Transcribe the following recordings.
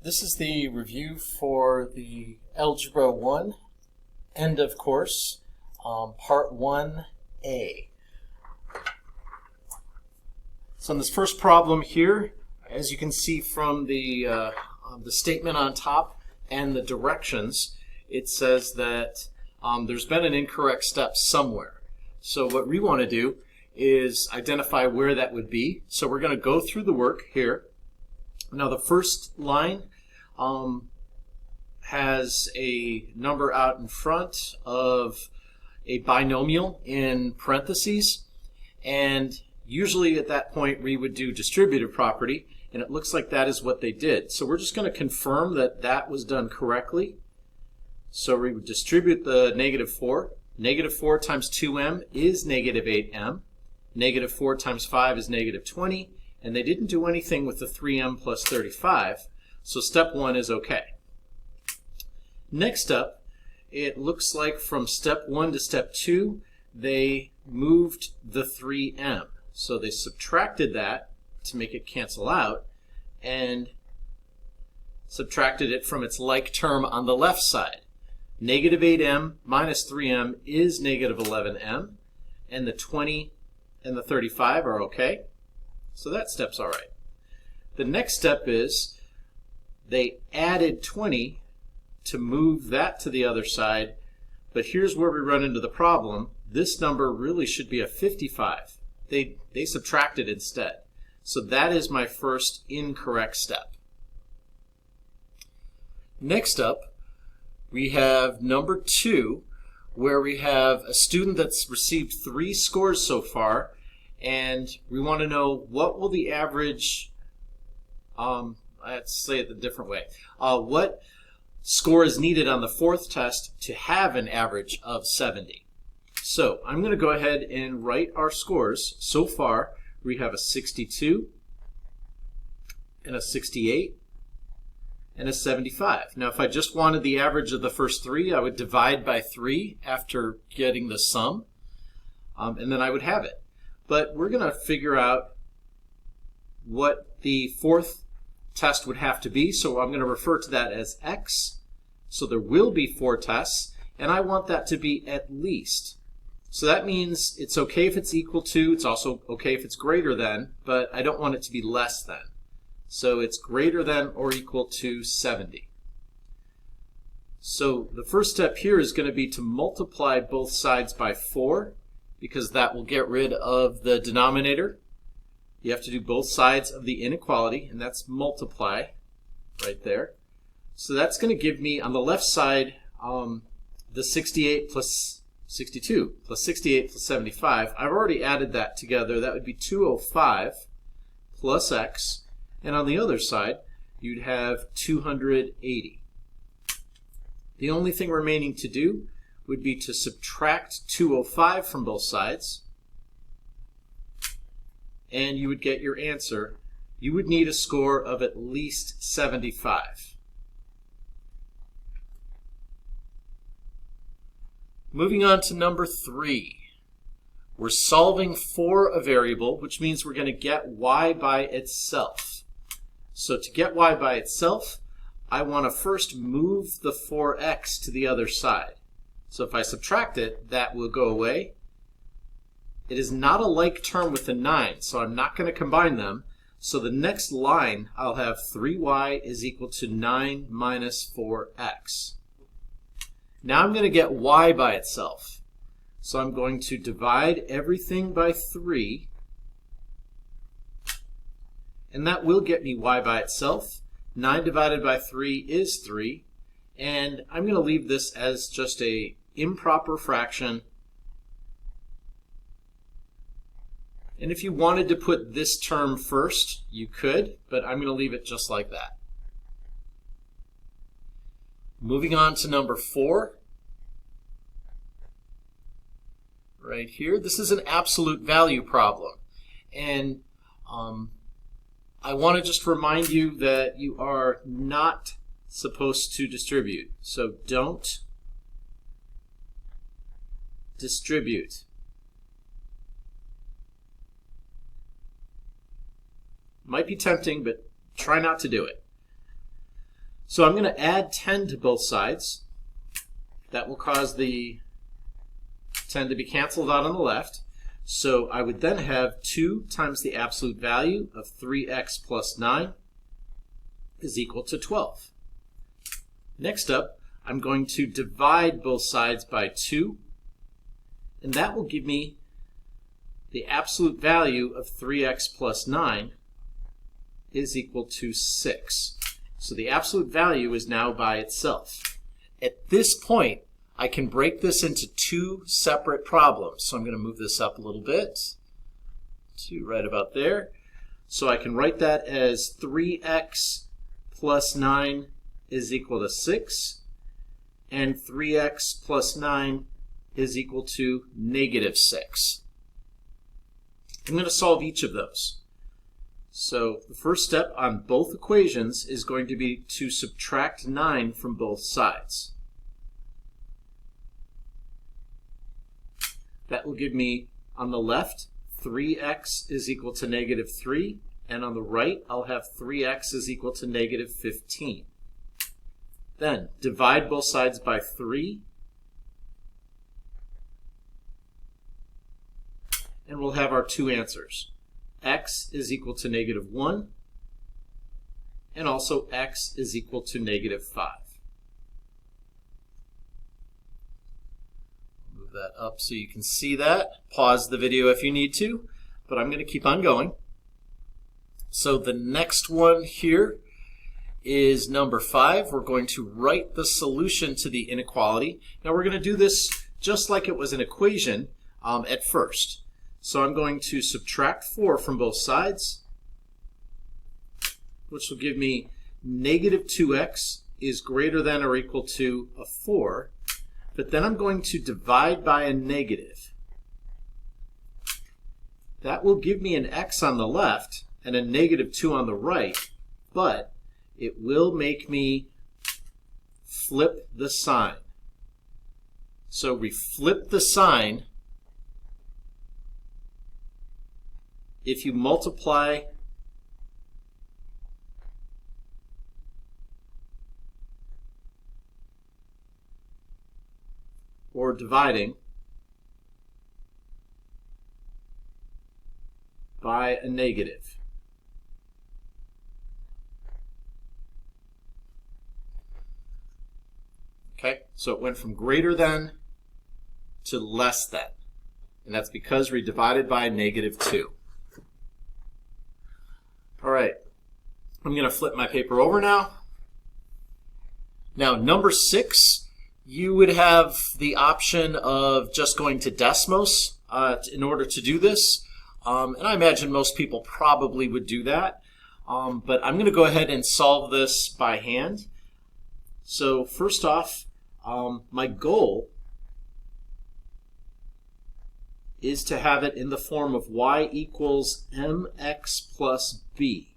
This is the review for the Algebra 1 end of course, Part 1A. So in this first problem here, as you can see from the statement on top and the directions, it says that there's been an incorrect step somewhere. So what we want to do is identify where that would be. So we're going to go through the work here. Now the first line has a number out in front of a binomial in parentheses, and usually at that point we would do distributive property, and it looks like that is what they did. So we're just going to confirm that that was done correctly. So we would distribute the -4. -4 times 2m is -8m. -4 times 5 is -20. And they didn't do anything with the 3m plus 35, so step 1 is okay. Next up, it looks like from step 1 to step 2, they moved the 3m. So they subtracted that to make it cancel out, and subtracted it from its like term on the left side. -8m minus 3m is -11m, and the 20 and the 35 are okay. So that step's all right. The next step is they added 20 to move that to the other side, but here's where we run into the problem. This number really should be a 55. They subtracted instead. So that is my first incorrect step. Next up, we have number 2, where we have a student that's received 3 scores so far, and we want to know what will the average, let's say it a different way, what score is needed on the 4th test to have an average of 70. So I'm going to go ahead and write our scores. So far we have a 62 and a 68 and a 75. Now if I just wanted the average of the first 3, I would divide by 3 after getting the sum, and then I would have it. But we're going to figure out what the 4th test would have to be, so I'm going to refer to that as x. So there will be 4 tests, and I want that to be at least. So that means it's okay if it's equal to, it's also okay if it's greater than, but I don't want it to be less than. So it's greater than or equal to 70. So the first step here is going to be to multiply both sides by 4, because that will get rid of the denominator. You have to do both sides of the inequality, and that's multiply right there. So that's going to give me on the left side the 68 plus 62 plus 68 plus 75. I've already added that together. That would be 205 plus x, and on the other side you'd have 280. The only thing remaining to do would be to subtract 205 from both sides, and you would get your answer. You would need a score of at least 75. Moving on to number 3. We're solving for a variable, which means we're going to get y by itself. So to get y by itself, I want to first move the 4x to the other side. So if I subtract it, that will go away. It is not a like term with the 9, so I'm not going to combine them. So the next line, I'll have 3y is equal to 9 minus 4x. Now I'm going to get y by itself. So I'm going to divide everything by 3, and that will get me y by itself. 9 divided by 3 is 3, and I'm going to leave this as just a improper fraction. And if you wanted to put this term first, you could, but I'm going to leave it just like that. Moving on to number 4. Right here, this is an absolute value problem. And I want to just remind you that you are not supposed to distribute. So don't distribute. Might be tempting, but try not to do it. So I'm going to add 10 to both sides. That will cause the 10 to be canceled out on the left. So I would then have 2 times the absolute value of 3x plus 9 is equal to 12. Next up, I'm going to divide both sides by 2, and that will give me the absolute value of 3x plus 9 is equal to 6. So the absolute value is now by itself. At this point, I can break this into 2 separate problems. So I'm going to move this up a little bit to right about there. So I can write that as 3x plus 9 is equal to 6, and 3x plus 9 is equal to negative 6. I'm going to solve each of those. So the first step on both equations is going to be to subtract 9 from both sides. That will give me, on the left, 3x is equal to negative 3, and on the right, I'll have 3x is equal to negative 15. Then, divide both sides by 3, and we'll have our 2 answers. X is equal to negative 1, and also x is equal to negative 5. Move that up so you can see that. Pause the video if you need to, but I'm going to keep on going. So the next one here is number 5. We're going to write the solution to the inequality. Now we're going to do this just like it was an equation at first. So I'm going to subtract 4 from both sides, which will give me negative 2x is greater than or equal to a 4. But then I'm going to divide by a negative. That will give me an x on the left and a negative 2 on the right, but it will make me flip the sign. So we flip the sign. If you multiply or dividing by a negative. Okay, so it went from greater than to less than, and that's because we divided by a negative 2. All right, I'm going to flip my paper over now. Now, number 6, you would have the option of just going to Desmos in order to do this. And I imagine most people probably would do that. But I'm going to go ahead and solve this by hand. So first off, my goal is to have it in the form of y equals mx plus b.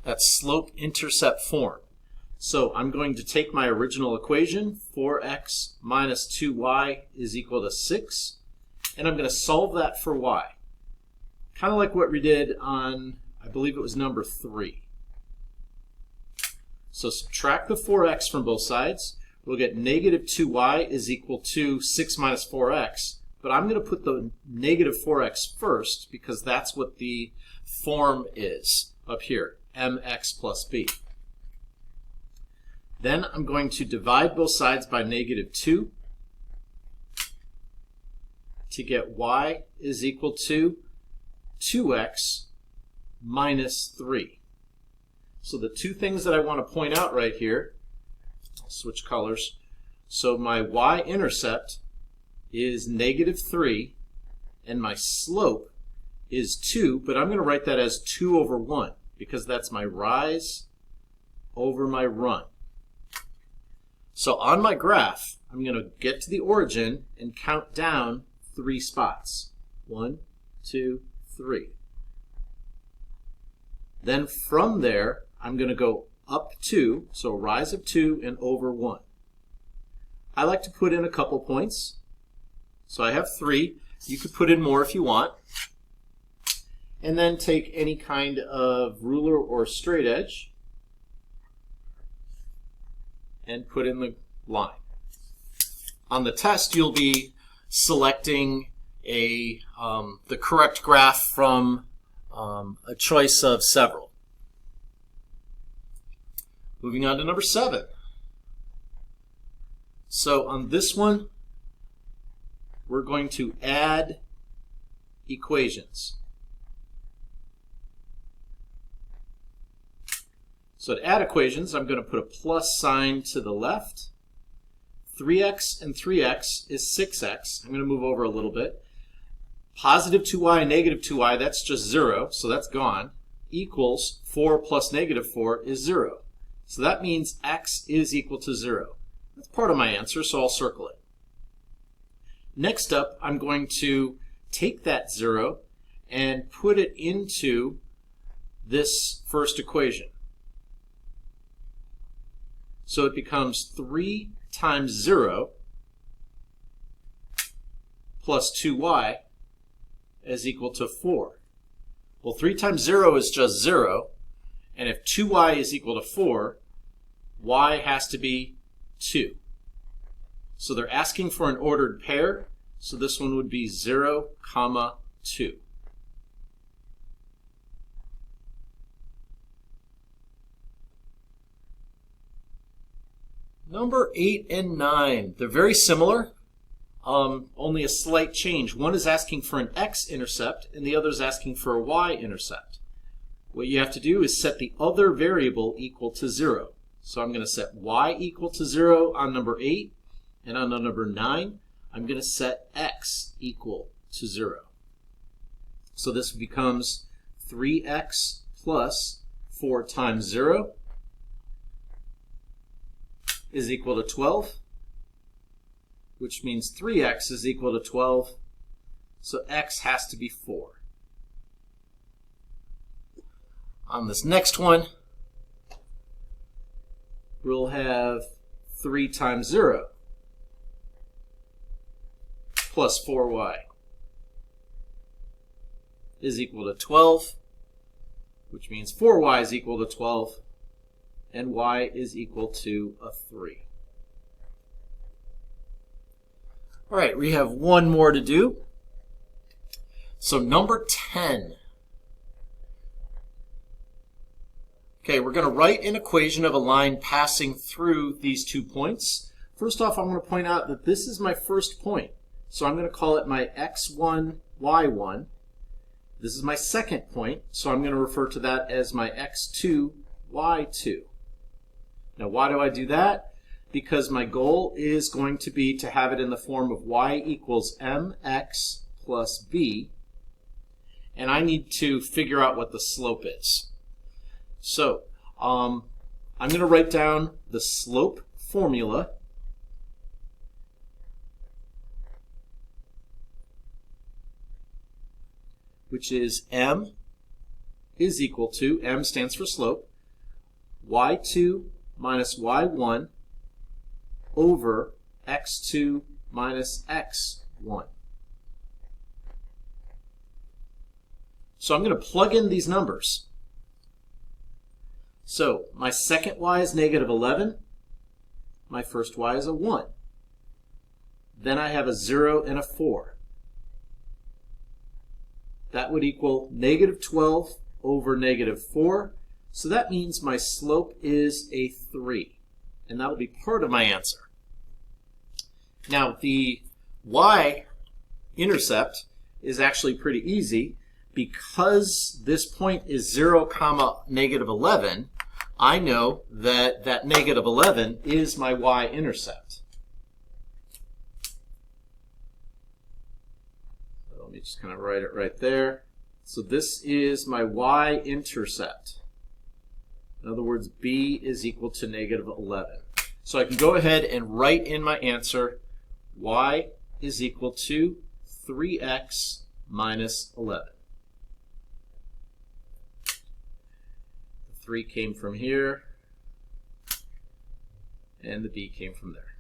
That's slope-intercept form. So I'm going to take my original equation, 4x minus 2y is equal to 6, and I'm going to solve that for y. Kind of like what we did on, I believe it was number 3. So subtract the 4x from both sides. We'll get negative 2y is equal to 6 minus 4x. But I'm going to put the negative 4x first because that's what the form is up here, mx plus b. Then I'm going to divide both sides by negative 2 to get y is equal to 2x minus 3. So the two things that I want to point out right here, I'll switch colors. So my y-intercept is negative 3, and my slope is 2, but I'm going to write that as 2 over 1 because that's my rise over my run. So on my graph, I'm going to get to the origin and count down 3 spots. 1, 2, 3. Then from there, I'm going to go up 2, so a rise of 2 and over 1. I like to put in a couple points. So I have 3. You could put in more if you want. And then take any kind of ruler or straight edge and put in the line. On the test, you'll be selecting the correct graph from a choice of several. Moving on to number 7. So on this one, we're going to add equations. So to add equations, I'm going to put a plus sign to the left. 3x and 3x is 6x. I'm going to move over a little bit. Positive 2y and negative 2y, that's just 0, so that's gone. Equals 4 plus negative 4 is 0. So that means x is equal to 0. That's part of my answer, so I'll circle it. Next up, I'm going to take that 0 and put it into this first equation. So it becomes 3 times 0 plus 2y is equal to 4. Well, 3 times 0 is just 0, and if 2y is equal to 4, y has to be 2. So they're asking for an ordered pair, so this one would be 0, 2. Number 8 and 9, they're very similar, only a slight change. One is asking for an x-intercept, and the other is asking for a y-intercept. What you have to do is set the other variable equal to 0. So I'm going to set y equal to 0 on number 8, and on number 9, I'm going to set x equal to 0. So this becomes 3x plus 4 times 0 is equal to 12, which means 3x is equal to 12, so x has to be 4. On this next one, we'll have 3 times 0 plus 4y is equal to 12, which means 4y is equal to 12, and y is equal to a 3. All right, we have one more to do. So number 10. Okay, we're going to write an equation of a line passing through these 2 points. First off, I want to point out that this is my first point. So I'm going to call it my x1, y1. This is my second point, so I'm going to refer to that as my x2, y2. Now, why do I do that? Because my goal is going to be to have it in the form of y equals mx plus b, and I need to figure out what the slope is. So I'm going to write down the slope formula, which is m is equal to, m stands for slope, y2 minus y1 over x2 minus x1. So I'm going to plug in these numbers. So my second y is negative 11. My first y is a 1. Then I have a 0 and a 4. That would equal negative 12 over negative 4. So that means my slope is a 3. And that will be part of my answer. Now the y-intercept is actually pretty easy. Because this point is 0, negative 11, I know that that negative 11 is my y-intercept. So let me just kind of write it right there. So this is my y-intercept. In other words, b is equal to negative 11. So I can go ahead and write in my answer y is equal to 3x minus 11. 3 came from here, and the b came from there.